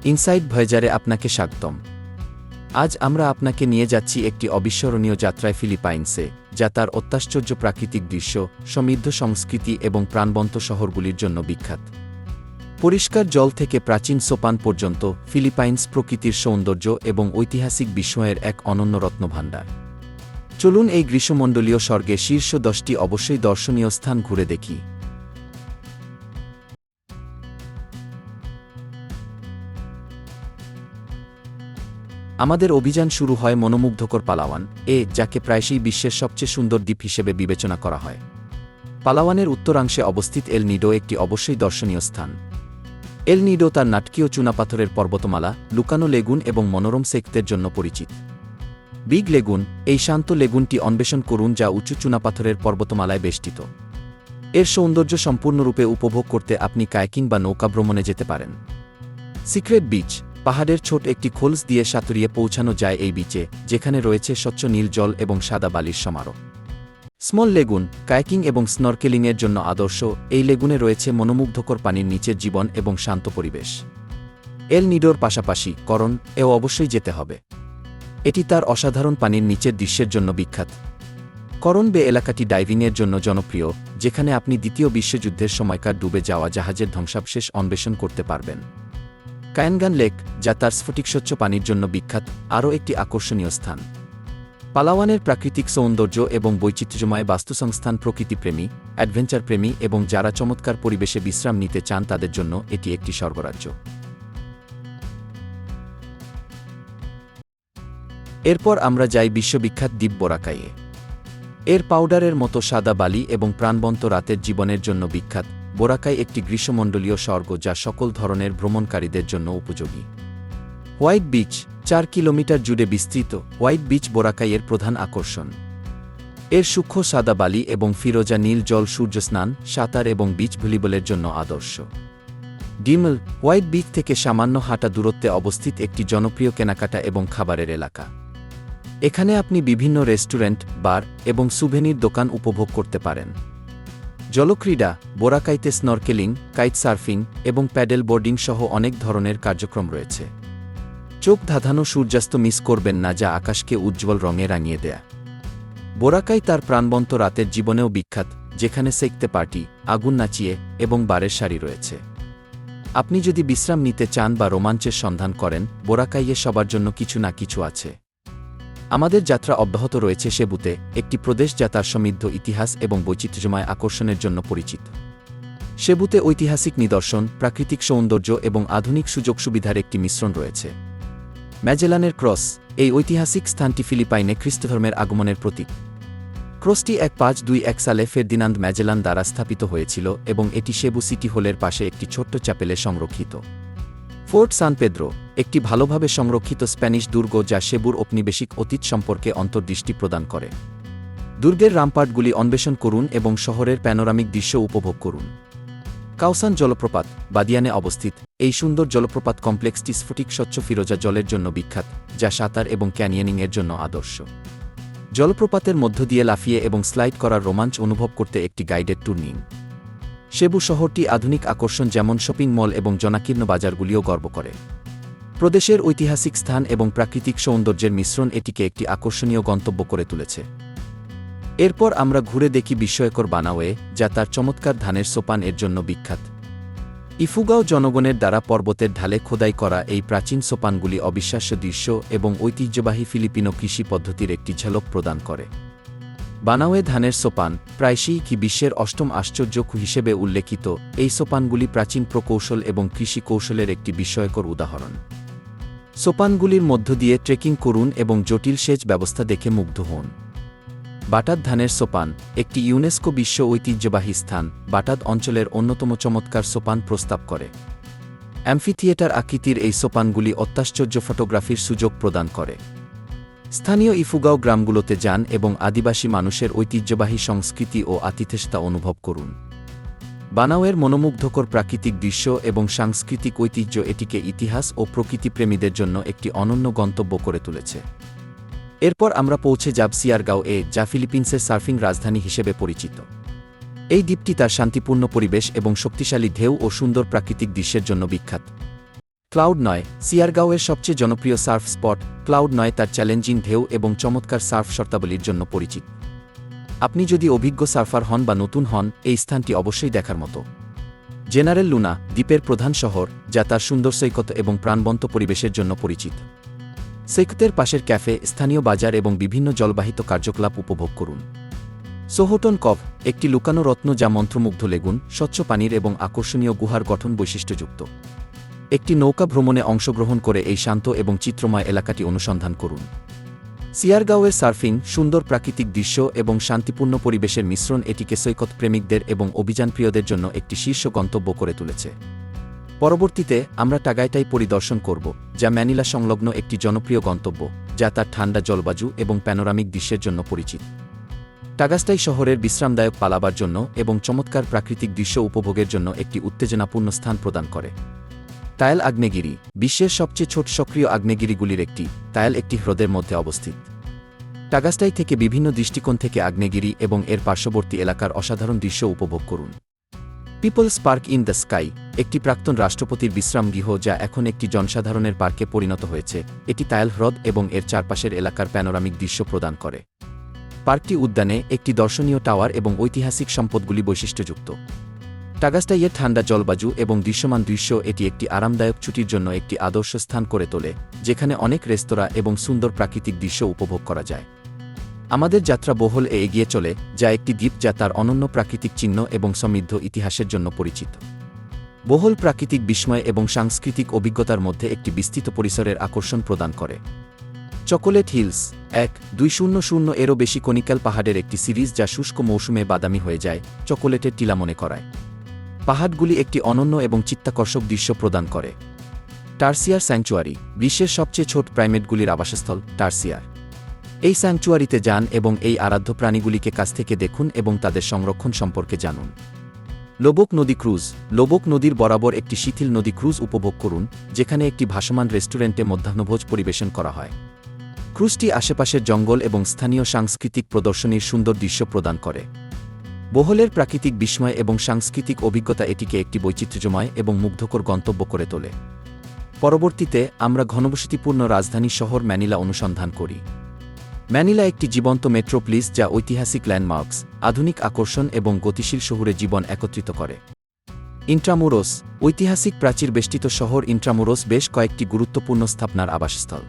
Inside ভয়েজারে আপনাকে স্বাগতম। আজ আমরা আপনাকে নিয়ে যাচ্ছি একটি অবিস্মরণীয় যাত্রায় ফিলিপাইন্সে, যা তার অত্যাশ্চর্য প্রাকৃতিক দৃশ্য, সমৃদ্ধ সংস্কৃতি এবং প্রাণবন্ত শহরগুলির জন্য বিখ্যাত। পরিষ্কার জল থেকে প্রাচীন সোপান পর্যন্ত, ফিলিপাইন্স প্রকৃতির সৌন্দর্য এবং ঐতিহাসিক বিস্ময়ের এক অনন্য রত্নভাণ্ডার। চলুন এই গ্রীষ্মমণ্ডলীয় স্বর্গে শীর্ষ 10টি অবশ্যই দর্শনীয় স্থান ঘুরে দেখি। আমাদের অভিযান শুরু হয় মনোমুগ্ধকর পালাওয়ান, যাকে প্রায়শই বিশ্বের সবচেয়ে সুন্দর দ্বীপ হিসেবে বিবেচনা করা হয়। পালাওয়ানের উত্তরাংশে অবস্থিত এল নিডো একটি অবশ্যই দর্শনীয় স্থান। এল নিডো তার নাটকীয় চুনাপাথরের পর্বতমালা, লুকানো লেগুন এবং মনোরম সেক্তের জন্য পরিচিত। বিগ লেগুন, এই শান্ত লেগুনটি অন্বেষণ করুন যা উঁচু চুনাপাথরের পর্বতমালায় বেষ্টিত। এর সৌন্দর্য সম্পূর্ণরূপে উপভোগ করতে আপনি কায়াকিং বা নৌকা ভ্রমণে যেতে পারেন। সিক্রেট বিচ, পাহাড়ের ছোট একটি খোলস দিয়ে সাঁতরিয়ে পৌঁছানো যায় এই বিচে, যেখানে রয়েছে স্বচ্ছ নীল জল এবং সাদা বালির সমারোহ। স্মল লেগুন, কায়াকিং এবং স্নরকেলিংয়ের জন্য আদর্শ, এই লেগুনে রয়েছে মনোমুগ্ধকর পানির নিচের জীবন এবং শান্ত পরিবেশ। এল নিডোর পাশাপাশি করন এও অবশ্যই যেতে হবে। এটি তার অসাধারণ পানির নিচের দৃশ্যের জন্য বিখ্যাত। করন বে এলাকাটি ডাইভিংয়ের জন্য জনপ্রিয়, যেখানে আপনি দ্বিতীয় বিশ্বযুদ্ধের সময়কার ডুবে যাওয়া জাহাজের ধ্বংসাবশেষ অন্বেষণ করতে পারবেন। কায়ানগান লেক, যা তার স্ফটিকস্বচ্ছ পানির জন্য বিখ্যাত, আরও একটি আকর্ষণীয় স্থান। পালাওয়ানের প্রাকৃতিক সৌন্দর্য এবং বৈচিত্র্যময় বাস্তুসংস্থান প্রকৃতিপ্রেমী, অ্যাডভেঞ্চার প্রেমী এবং যারা চমৎকার পরিবেশে বিশ্রাম নিতে চান তাদের জন্য এটি একটি স্বর্গরাজ্য। এরপর আমরা যাই বিশ্ববিখ্যাত দ্বীপ বোরাকাইয়ে। এর পাউডারের মতো সাদা বালি এবং প্রাণবন্ত রাতের জীবনের জন্য বিখ্যাত, বোরাকাই একটি গ্রীষ্মমণ্ডলীয় স্বর্গ যা সকল ধরনের ভ্রমণকারীদের জন্য উপযোগী। হোয়াইট বিচ, 4 কিলোমিটার জুড়ে বিস্তৃত, হোয়াইট বিচ বোরাকাইয়ের প্রধান আকর্ষণ। এর সূক্ষ্ম সাদা বালি এবং ফিরোজা নীল জল সূর্যস্নান, সাঁতার এবং বিচ ভলিবলের জন্য আদর্শ। ডিমল, হোয়াইট বিচ থেকে সামান্য হাঁটা দূরত্বে অবস্থিত একটি জনপ্রিয় কেনাকাটা এবং খাবারের এলাকা। এখানে আপনি বিভিন্ন রেস্টুরেন্ট, বার এবং সুভেনির দোকান উপভোগ করতে পারেন। জলক্রীড়া, বোরাকাইতে স্নরকেলিং, কাইট সার্ফিং এবং প্যাডেল বোর্ডিং সহ অনেক ধরনের কার্যক্রম রয়েছে। চোখ ধাঁধানো সূর্যাস্ত মিস করবেন না, যা আকাশকে উজ্জ্বল রঙে রাঙিয়ে দেয়। বোরাকাই তার প্রাণবন্ত রাতের জীবনেও বিখ্যাত, যেখানে সেকতে পার্টি, আগুন নাচিয়ে এবং বারের সারি রয়েছে। আপনি যদি বিশ্রাম নিতে চান বা রোমাঞ্চের সন্ধান করেন, বোরাকাইয়ে সবার জন্য কিছু না কিছু আছে। আমাদের যাত্রা অব্যাহত রয়েছে সেবুতে, একটি প্রদেশ যা তার সমৃদ্ধ ইতিহাস এবং বৈচিত্র্যময় আকর্ষণের জন্য পরিচিত। সেবুতে ঐতিহাসিক নিদর্শন, প্রাকৃতিক সৌন্দর্য এবং আধুনিক সুযোগ সুবিধার একটি মিশ্রণ রয়েছে। ম্যাজেলানের ক্রস, এই ঐতিহাসিক স্থানটি ফিলিপাইনে খ্রিস্টধর্মের আগমনের প্রতীক। ক্রসটি 1521 সালে ফের্দিনান্দ ম্যাজেলান দ্বারা স্থাপিত হয়েছিল এবং এটি সেবু সিটি হলের পাশে একটি ছোট্ট চ্যাপেলে সংরক্ষিত। ফোর্ট সান পেদ্রো, একটি ভালোভাবে সংরক্ষিত স্প্যানিশ দুর্গ যা সেবুর ঔপনিবেশিক অতীত সম্পর্কে অন্তর্দৃষ্টি প্রদান করে। দুর্গের রামপার্টগুলি অন্বেষণ করুন এবং শহরের প্যানোরামিক দৃশ্য উপভোগ করুন। কাউসান জলপ্রপাত, বাদিয়ানে অবস্থিত, এই সুন্দর জলপ্রপাত কমপ্লেক্সটি স্ফটিক স্বচ্ছ ফিরোজা জলের জন্য বিখ্যাত, যা সাঁতার এবং ক্যানিয়নিংয়ের জন্য আদর্শ। জলপ্রপাতের মধ্য দিয়ে লাফিয়ে এবং স্লাইড করার রোমাঞ্চ অনুভব করতে একটি গাইডেড ট্যুর নিন। সেবু শহরটি আধুনিক আকর্ষণ যেমন শপিং মল এবং জনাকীর্ণ বাজারগুলিও গর্ব করে। প্রদেশের ঐতিহাসিক স্থান এবং প্রাকৃতিক সৌন্দর্যের মিশ্রণ এটিকে একটি আকর্ষণীয় গন্তব্য করে তুলেছে। এরপর আমরা ঘুরে দেখি বিস্ময়কর বানাওয়ে, যা তার চমৎকার ধানের সোপান এর জন্য বিখ্যাত। ইফুগাও জনগণের দ্বারা পর্বতের ঢালে খোদাই করা এই প্রাচীন সোপানগুলি অবিশ্বাস্য দৃশ্য এবং ঐতিহ্যবাহী ফিলিপিনো কৃষি পদ্ধতির একটি ঝলক প্রদান করে। বানাওয়ে ধানের সোপান, প্রায়শই কি বিশ্বের অষ্টম আশ্চর্য হিসেবে উল্লেখিত, এই সোপানগুলি প্রাচীন প্রকৌশল এবং কৃষি কৌশলের একটি বিস্ময়কর উদাহরণ। সোপানগুলির মধ্য দিয়ে ট্রেকিং করুন এবং জটিল সেচ ব্যবস্থা দেখে মুগ্ধ হন। বাটাদ ধানের সোপান, একটি ইউনেস্কো বিশ্ব ঐতিহ্যবাহী স্থান, বাটাদ অঞ্চলের অন্যতম চমৎকার সোপান প্রস্তাব করে। অ্যাম্ফিথিয়েটার আকৃতির এই সোপানগুলি অত্যাশ্চর্য ফটোগ্রাফির সুযোগ প্রদান করে। স্থানীয় ইফুগাও গ্রামগুলোতে যান এবং আদিবাসী মানুষের ঐতিহ্যবাহী সংস্কৃতি ও আতিথেয়তা অনুভব করুন। বানাওয়ের মনোমুগ্ধকর প্রাকৃতিক দৃশ্য এবং সাংস্কৃতিক ঐতিহ্য এটিকে ইতিহাস ও প্রকৃতিপ্রেমীদের জন্য একটি অনন্য গন্তব্য করে তুলেছে। এরপর আমরা পৌঁছে যাব সিয়ারগাও, যা ফিলিপিন্সের সার্ফিং রাজধানী হিসেবে পরিচিত। এই দ্বীপটি তার শান্তিপূর্ণ পরিবেশ এবং শক্তিশালী ঢেউ ও সুন্দর প্রাকৃতিক দৃশ্যের জন্য বিখ্যাত। ক্লাউড 9 সিয়ারগাঁওয়ের সবচেয়ে জনপ্রিয় সার্ফ স্পট। ক্লাউড 9 তার চ্যালেঞ্জিং ঢেউ এবং চমৎকার সার্ফ শর্তাবলীর জন্য পরিচিত। আপনি যদি অভিজ্ঞ সার্ফার হন বা নতুন হন, এই স্থানটি অবশ্যই দেখার মতো। জেনারেল লুনা দ্বীপের প্রধান শহর, যা তার সুন্দর সৈকত এবং প্রাণবন্ত পরিবেশের জন্য পরিচিত। সৈকতের পাশের ক্যাফে, স্থানীয় বাজার এবং বিভিন্ন জলবাহিত কার্যকলাপ উপভোগ করুন। সোহোটন কভ একটি লুকানো রত্ন যা মন্ত্রমুগ্ধ লেগুন, স্বচ্ছ পানির এবং আকর্ষণীয় গুহার গঠন বৈশিষ্ট্যযুক্ত। একটি নৌকা ভ্রমণে অংশগ্রহণ করে এই শান্ত এবং চিত্রময় এলাকাটি অনুসন্ধান করুন। সিয়ারগাঁওয়ের সার্ফিং, সুন্দর প্রাকৃতিক দৃশ্য এবং শান্তিপূর্ণ পরিবেশের মিশ্রণ এটিকে সৈকত প্রেমিকদের এবং অভিযানপ্রিয়দের জন্য একটি শীর্ষ গন্তব্য করে তুলেছে। পরবর্তীতে আমরা টাগাইটাই পরিদর্শন করব, যা ম্যানিলা সংলগ্ন একটি জনপ্রিয় গন্তব্য, যা তার ঠান্ডা জলবায়ু এবং প্যানোরামিক দৃশ্যের জন্য পরিচিত। টাগাস্টাই শহরের বিশ্রামদায়ক পালাবার জন্য এবং চমৎকার প্রাকৃতিক দৃশ্য উপভোগের জন্য একটি উত্তেজনাপূর্ণ স্থান প্রদান করে। তায়াল আগ্নেয়গিরি বিশ্বের সবচেয়ে ছোট সক্রিয় আগ্নেয়গিরিগুলির একটি। তায়াল একটি হ্রদের মধ্যে অবস্থিত। টাগাস্টাই থেকে বিভিন্ন দৃষ্টিকোণ থেকে আগ্নেয়গিরি এবং এর পার্শ্ববর্তী এলাকার অসাধারণ দৃশ্য উপভোগ করুন। People's Park in the Sky একটি প্রাক্তন রাষ্ট্রপতির বিশ্রামগৃহ যা এখন একটি জনসাধারণের পার্কে পরিণত হয়েছে। এটি তায়াল হ্রদ এবং এর চারপাশের এলাকার প্যানোরামিক দৃশ্য প্রদান করে। পার্কটি উদ্যানে একটি দর্শনীয় টাওয়ার এবং ঐতিহাসিক সম্পদগুলি বৈশিষ্ট্যযুক্ত। টাগাস্টাইয়ের ঠান্ডা জলবায়ু এবং দৃশ্যমান দৃশ্য এটি একটি আরামদায়ক ছুটির জন্য একটি আদর্শ স্থান করে তোলে, যেখানে অনেক রেস্তোরাঁ এবং সুন্দর প্রাকৃতিক দৃশ্য উপভোগ করা যায়। আমাদের যাত্রা বোহল এগিয়ে চলে, যা একটি দ্বীপ যা তার অনন্য প্রাকৃতিক চিহ্ন এবং সমৃদ্ধ ইতিহাসের জন্য পরিচিত। বোহল প্রাকৃতিক বিস্ময় এবং সাংস্কৃতিক অভিজ্ঞতার মধ্যে একটি বিস্তৃত পরিসরের আকর্ষণ প্রদান করে। চকোলেট হিলস 1-200 এরও বেশি কনিক্যাল পাহাড়ের একটি সিরিজ যা শুষ্ক মৌসুমে বাদামি হয়ে যায়, চকোলেটের টিলা মনে করায়। পাহাড়গুলি একটি অনন্য এবং চিত্তাকর্ষক দৃশ্য প্রদান করে। টার্সিয়ার স্যাংচুয়ারি বিশ্বের সবচেয়ে ছোট প্রাইমেটগুলির আবাসস্থল। টার্সিয়ার এই স্যাংচুয়ারিতে যান এবং এই আরাধ্য প্রাণীগুলিকে কাছ থেকে দেখুন এবং তাদের সংরক্ষণ সম্পর্কে জানুন। লোবক নদী ক্রুজ লোবক নদীর বরাবর একটি শিথিল নদী ক্রুজ উপভোগ করুন, যেখানে একটি ভাসমান রেস্টুরেন্টে মধ্যাহ্নভোজ পরিবেশন করা হয়। ক্রুজটি আশেপাশের জঙ্গল এবং স্থানীয় সাংস্কৃতিক প্রদর্শনীর সুন্দর দৃশ্য প্রদান করে। বোহলের প্রাকৃতিক বিস্ময় এবং সাংস্কৃতিক অভিজ্ঞতা এটিকে একটি বৈচিত্র্যময় এবং মুগ্ধকর গন্তব্য করে তোলে। পরবর্তীতে আমরা ঘনবসতিপূর্ণ রাজধানী শহর ম্যানিলা অনুসন্ধান করি। ম্যানিলা একটি জীবন্ত মেট্রোপলিস যা ঐতিহাসিক ল্যান্ডমার্কস, আধুনিক আকর্ষণ এবং গতিশীল শহুরে জীবন একত্রিত করে। ইন্ট্রামুরোস ঐতিহাসিক প্রাচীর বেষ্টিত শহর ইন্ট্রামুরোস বেশ কয়েকটি গুরুত্বপূর্ণ স্থাপনার আবাসস্থল।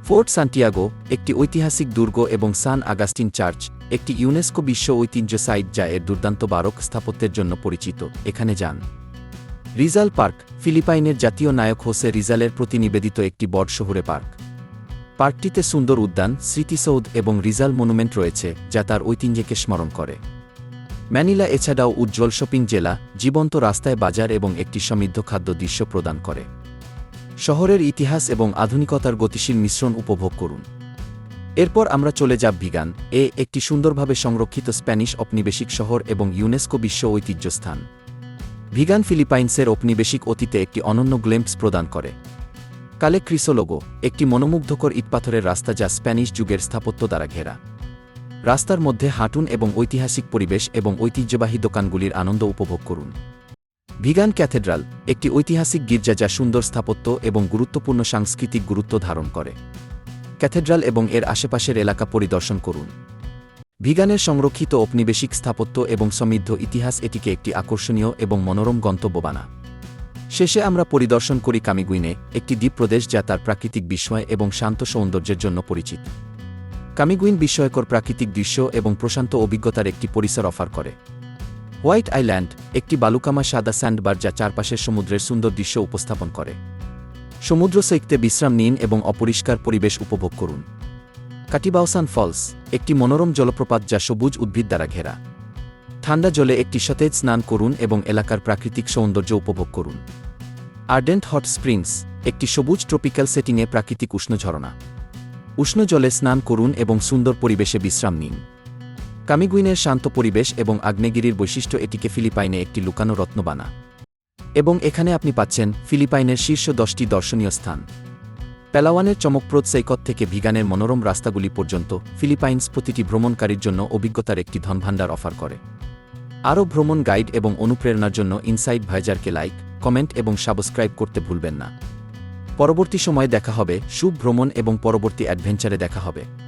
ফোর্ট সান্টিয়াগো একটি ঐতিহাসিক দুর্গ এবং সান আগাস্টিন চার্চ একটি ইউনেস্কো বিশ্ব ঐতিহ্য সাইট যা এর দুর্দান্ত বারোক স্থাপত্যের জন্য পরিচিত। এখানে যান। রিজাল পার্ক ফিলিপাইনের জাতীয় নায়ক হোসে রিজালের প্রতি নিবেদিত একটি বড় শহুরে পার্ক। পার্কটিতে সুন্দর উদ্যান, স্মৃতিসৌধ এবং রিজাল মনুমেন্ট রয়েছে যা তার ঐতিহ্যকে স্মরণ করে। ম্যানিলা এছাড়াও উজ্জ্বল শপিং জেলা, জীবন্ত রাস্তায় বাজার এবং একটি সমৃদ্ধ খাদ্য দৃশ্য প্রদান করে। শহরের ইতিহাস এবং আধুনিকতার গতিশীল মিশ্রণ উপভোগ করুন। এরপর আমরা চলে যাব ভিগান একটি সুন্দরভাবে সংরক্ষিত স্প্যানিশ ঔপনিবেশিক শহর এবং ইউনেস্কো বিশ্ব ঐতিহ্য স্থান। ভিগান ফিলিপাইন্সের ঔপনিবেশিক অতীতে একটি অনন্য গ্লেম্পস প্রদান করে। কালে ক্রিসোলোগো একটি মনোমুগ্ধকর ইটপাথরের রাস্তা যা স্প্যানিশ যুগের স্থাপত্য দ্বারা ঘেরা। রাস্তার মধ্যে হাঁটুন এবং ঐতিহাসিক পরিবেশ এবং ঐতিহ্যবাহী দোকানগুলির আনন্দ উপভোগ করুন। ভিগান ক্যাথেড্রাল একটি ঐতিহাসিক গির্জা যা সুন্দর স্থাপত্য এবং গুরুত্বপূর্ণ সাংস্কৃতিক গুরুত্ব ধারণ করে। ক্যাথেড্রাল এবং এর আশেপাশের এলাকা পরিদর্শন করুন। ভিগানের সংরক্ষিত ঔপনিবেশিক স্থাপত্য এবং সমৃদ্ধ ইতিহাস এটিকে একটি আকর্ষণীয় এবং মনোরম গন্তব্য বানায়। শেষে আমরা পরিদর্শন করি কামিগুইনে একটি দ্বীপ প্রদেশ যা তার প্রাকৃতিক বিস্ময় এবং শান্ত সৌন্দর্যের জন্য পরিচিত। কামিগুইন বিস্ময়কর প্রাকৃতিক দৃশ্য এবং প্রশান্ত অভিজ্ঞতার একটি পরিসর অফার করে। হোয়াইট আইল্যান্ড একটি বালুকামা সাদা স্যান্ডবার যা চারপাশের সমুদ্রের সুন্দর দৃশ্য উপস্থাপন করে। সমুদ্র সৈকতে বিশ্রাম নিন এবং অপরিষ্কার পরিবেশ উপভোগ করুন। কাটিবাউসান ফলস একটি মনোরম জলপ্রপাত যা সবুজ উদ্ভিদ দ্বারা ঘেরা। ঠান্ডা জলে একটি সতেজ স্নান করুন এবং এলাকার প্রাকৃতিক সৌন্দর্য উপভোগ করুন। আর্ডেন্ট হট স্প্রিংস একটি সবুজ ট্রপিক্যাল সেটিংয়ে প্রাকৃতিক উষ্ণ ঝরনা। উষ্ণ জলে স্নান করুন এবং সুন্দর পরিবেশে বিশ্রাম নিন। কামিগুইনের শান্ত পরিবেশ এবং আগ্নেয়গিরির বৈশিষ্ট্য এটিকে ফিলিপাইনে একটি লুকানো রত্ন বানায়। এবং এখানে আপনি পাচ্ছেন ফিলিপাইনের শীর্ষ 10টি দর্শনীয় স্থান। প্যালাওয়ানের চমকপ্রদ সৈকত থেকে ভিগানের মনোরম রাস্তাগুলি পর্যন্ত, ফিলিপাইন্স প্রতিটি ভ্রমণকারীর জন্য অভিজ্ঞতার একটি ধনভাণ্ডার অফার করে। আরও ভ্রমণ গাইড এবং অনুপ্রেরণার জন্য ইনসাইড ভয়েজারকে লাইক, কমেন্ট এবং সাবস্ক্রাইব করতে ভুলবেন না। পরবর্তী সময়ে দেখা হবে, শুভ ভ্রমণ এবং পরবর্তী অ্যাডভেঞ্চারে দেখা হবে।